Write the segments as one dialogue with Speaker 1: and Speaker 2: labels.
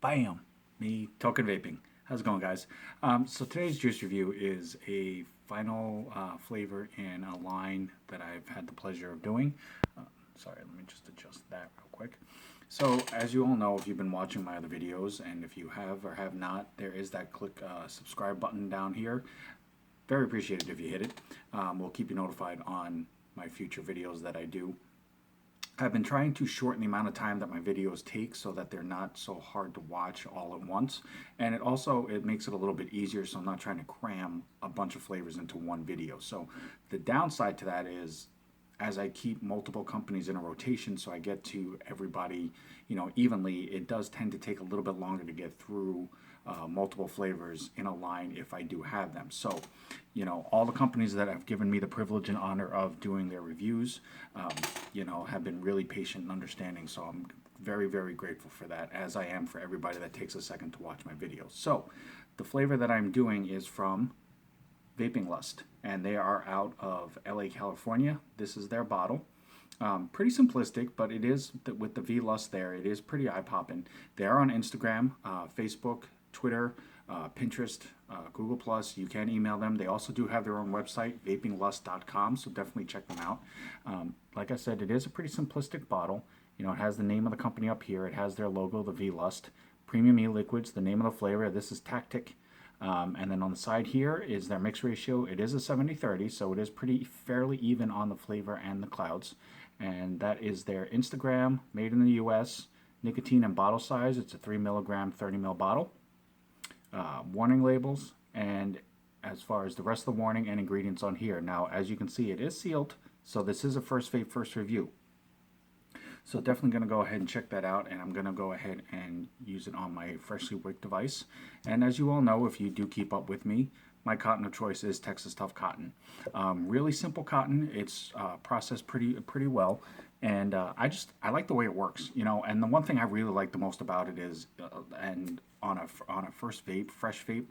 Speaker 1: Bam! Me talking vaping. How's it going, guys? So today's juice review is a final flavor in a line that I've had the pleasure of doing. Sorry, let me just adjust that real quick. So as you all know, if you've been watching my other videos, and if you have or have not, there is that click subscribe button down here. Very appreciated if you hit it. We'll keep you notified on my future videos that I do. I've been trying to shorten the amount of time that my videos take so that they're not so hard to watch all at once. And it makes it a little bit easier, so I'm not trying to cram a bunch of flavors into one video. So the downside to that is, as I keep multiple companies in a rotation, so I get to everybody, evenly, it does tend to take a little bit longer to get through multiple flavors in a line if I do have them. So, all the companies that have given me the privilege and honor of doing their reviews, have been really patient and understanding. So I'm very, very grateful for that, as I am for everybody that takes a second to watch my videos. So the flavor that I'm doing is from Vaping Lust, and they are out of LA, California. This is their bottle. Pretty simplistic, but it is, with the V Lust there, it is pretty eye-popping. They are on Instagram, Facebook, Twitter, Pinterest, Google+. You can email them. They also do have their own website, vapinglust.com, so definitely check them out. Like I said, it is a pretty simplistic bottle. It has the name of the company up here. It has their logo, the V Lust. Premium e-liquids, the name of the flavor. This is Tac Tic. And then on the side here is their mix ratio. It is a 70-30, so it is fairly even on the flavor and the clouds. And that is their Instagram, made in the US, nicotine and bottle size. It's a 3 milligram, 30 ml bottle. Warning labels, and as far as the rest of the warning and ingredients on here. Now, as you can see, it is sealed, so this is a first vape, first review. So definitely going to go ahead and check that out, and I'm going to go ahead and use it on my freshly wicked device. And as you all know, if you do keep up with me, my cotton of choice is Texas Tough Cotton. Really simple cotton. It's processed pretty well, and I like the way it works. And the one thing I really like the most about it is, and on a first vape, fresh vape,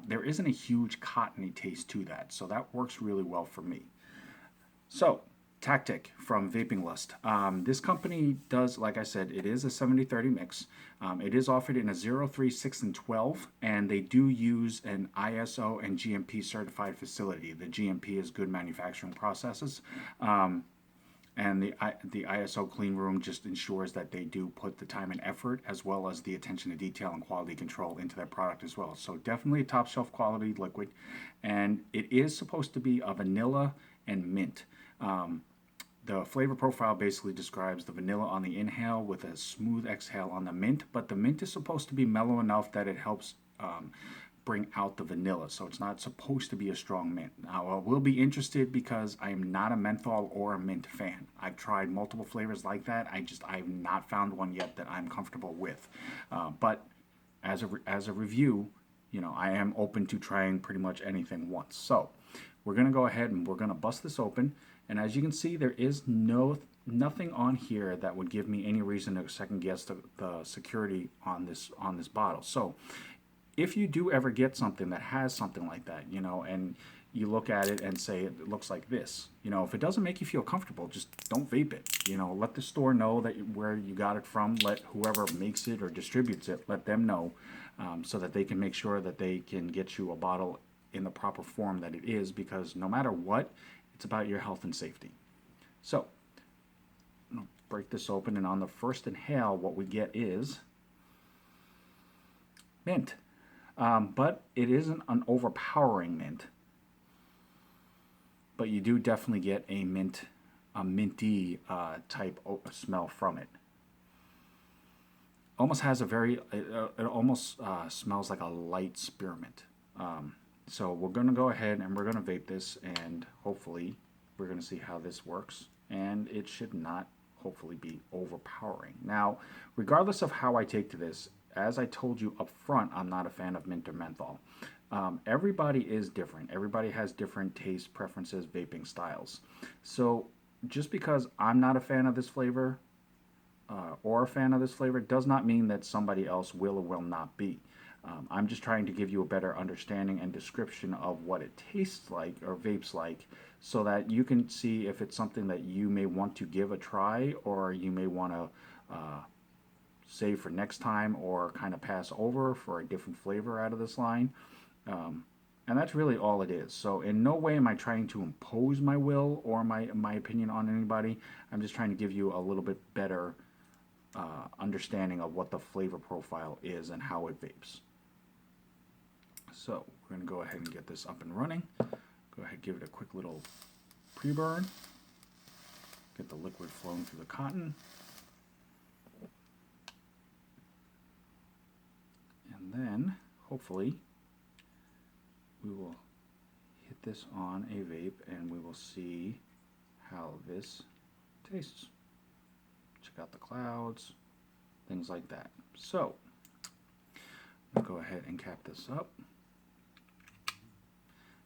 Speaker 1: there isn't a huge cottony taste to that, so that works really well for me. So, Tac Tic from Vaping Lust. This company does, like I said, it is a 70-30 mix. It is offered in a 0, 3, 6, and 12, and they do use an ISO and GMP certified facility. The GMP is Good Manufacturing Processes. And the ISO clean room just ensures that they do put the time and effort, as well as the attention to detail and quality control into their product as well. So definitely a top shelf quality liquid, and it is supposed to be a vanilla and mint. The flavor profile basically describes the vanilla on the inhale with a smooth exhale on the mint, but the mint is supposed to be mellow enough that it helps bring out the vanilla, so it's not supposed to be a strong mint. Now, I will be interested because I am not a menthol or a mint fan. I've tried multiple flavors like that. I've not found one yet that I'm comfortable with. But as a review, I am open to trying pretty much anything once. So we're going to go ahead and we're going to bust this open. And as you can see, there is nothing on here that would give me any reason to second guess the security on this bottle. So if you do ever get something that has something like that, and you look at it and say it looks like this, if it doesn't make you feel comfortable, just don't vape it. Let the store know where you got it from. Let whoever makes it or distributes it, let them know, so that they can make sure that they can get you a bottle in the proper form that it is, because no matter what, it's about your health and safety. So I'm going to break this open, and on the first inhale, what we get is mint. But it isn't an overpowering mint. But you do definitely get a minty type smell from it. Almost has it almost smells like a light spearmint. So we're going to go ahead and we're going to vape this, and hopefully we're going to see how this works. And it should not, hopefully, be overpowering. Now, regardless of how I take to this, as I told you up front, I'm not a fan of mint or menthol. Everybody is different. Everybody has different tastes, preferences, vaping styles. So just because I'm not a fan of this flavor or a fan of this flavor does not mean that somebody else will or will not be. I'm just trying to give you a better understanding and description of what it tastes like or vapes like, so that you can see if it's something that you may want to give a try, or you may want to save for next time or kind of pass over for a different flavor out of this line. And that's really all it is. So in no way am I trying to impose my will or my opinion on anybody. I'm just trying to give you a little bit better understanding of what the flavor profile is and how it vapes. So we're going to go ahead and get this up and running. Go ahead and give it a quick little pre-burn. Get the liquid flowing through the cotton. And then, hopefully, we will hit this on a vape and we will see how this tastes. Check out the clouds, things like that. So, I'll go ahead and cap this up.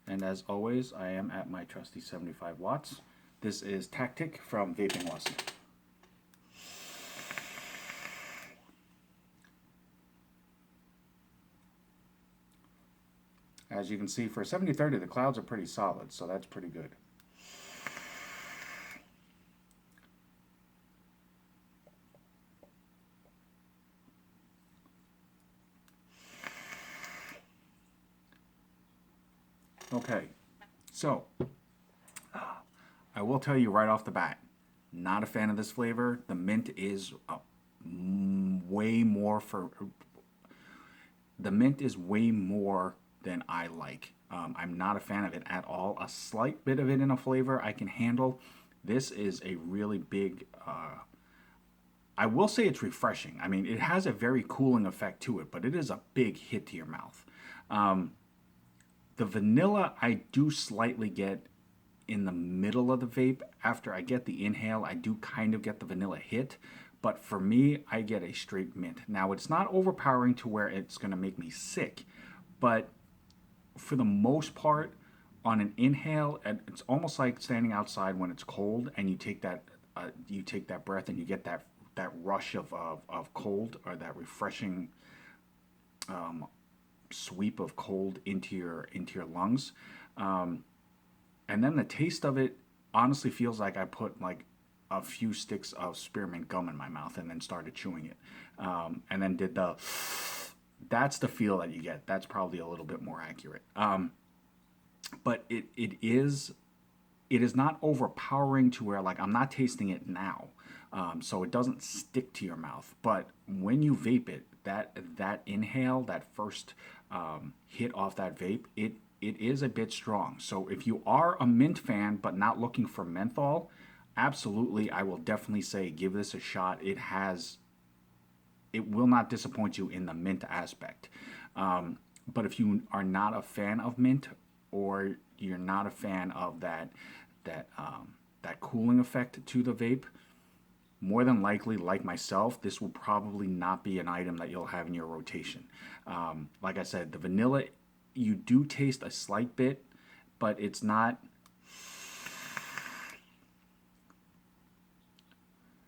Speaker 1: And as always, I am at my trusty 75 watts. This is Tac Tic from Vaping Lust. As you can see, for 70-30, the clouds are pretty solid, so that's pretty good. Okay, so I will tell you right off the bat, not a fan of this flavor. The mint is way more than I like. I'm not a fan of it at all. A slight bit of it in a flavor I can handle. This is a really big, I will say it's refreshing. I mean, it has a very cooling effect to it, but it is a big hit to your mouth. The vanilla I do slightly get in the middle of the vape. After I get the inhale, I do kind of get the vanilla hit. But for me, I get a straight mint. Now, it's not overpowering to where it's going to make me sick. But for the most part, on an inhale, it's almost like standing outside when it's cold and you take that breath and you get that rush of cold, or that refreshing sweep of cold into your lungs, and then the taste of it honestly feels like I put like a few sticks of spearmint gum in my mouth and then started chewing it, and then did the. That's the feel that you get. That's probably a little bit more accurate. But it is not overpowering to where like I'm not tasting it now, so it doesn't stick to your mouth. But when you vape it, that inhale, that first hit off that vape, it is a bit strong. So if you are a mint fan but not looking for menthol, absolutely, I will definitely say give this a shot. It will not disappoint you in the mint aspect. But if you are not a fan of mint, or you're not a fan of that cooling effect to the vape, more than likely, like myself, this will probably not be an item that you'll have in your rotation. Like I said, the vanilla, you do taste a slight bit, but it's not.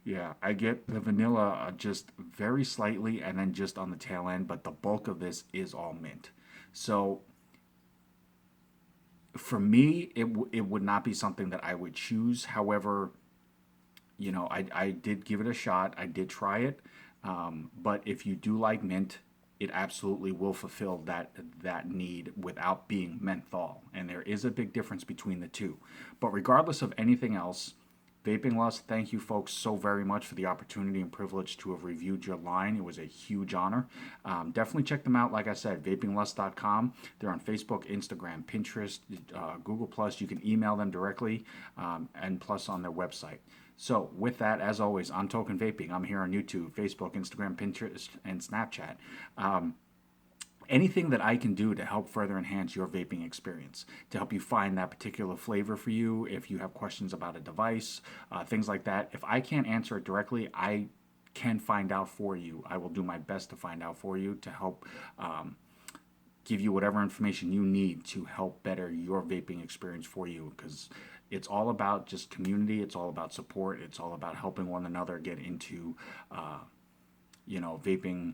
Speaker 1: Yeah, I get the vanilla just very slightly and then just on the tail end, but the bulk of this is all mint. So for me, it would not be something that I would choose. However, you know, I did give it a shot. I did try it. But if you do like mint, it absolutely will fulfill that need without being menthol. And there is a big difference between the two. But regardless of anything else, Vaping Lust, thank you folks so very much for the opportunity and privilege to have reviewed your line. It was a huge honor. Definitely check them out. Like I said, vapinglust.com. They're on Facebook, Instagram, Pinterest, Google+. You can email them directly, and plus on their website. So with that, as always, I'm Token Vaping. I'm here on YouTube, Facebook, Instagram, Pinterest, and Snapchat. Anything that I can do to help further enhance your vaping experience, to help you find that particular flavor for you, if you have questions about a device, things like that. If I can't answer it directly, I can find out for you. I will do my best to find out for you to help give you whatever information you need to help better your vaping experience for you, because it's all about just community. It's all about support. It's all about helping one another get into, vaping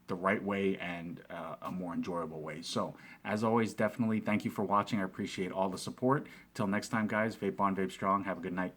Speaker 1: the right way and a more enjoyable way. So, as always, definitely thank you for watching. I appreciate all the support. Till next time, guys, vape on, vape strong. Have a good night.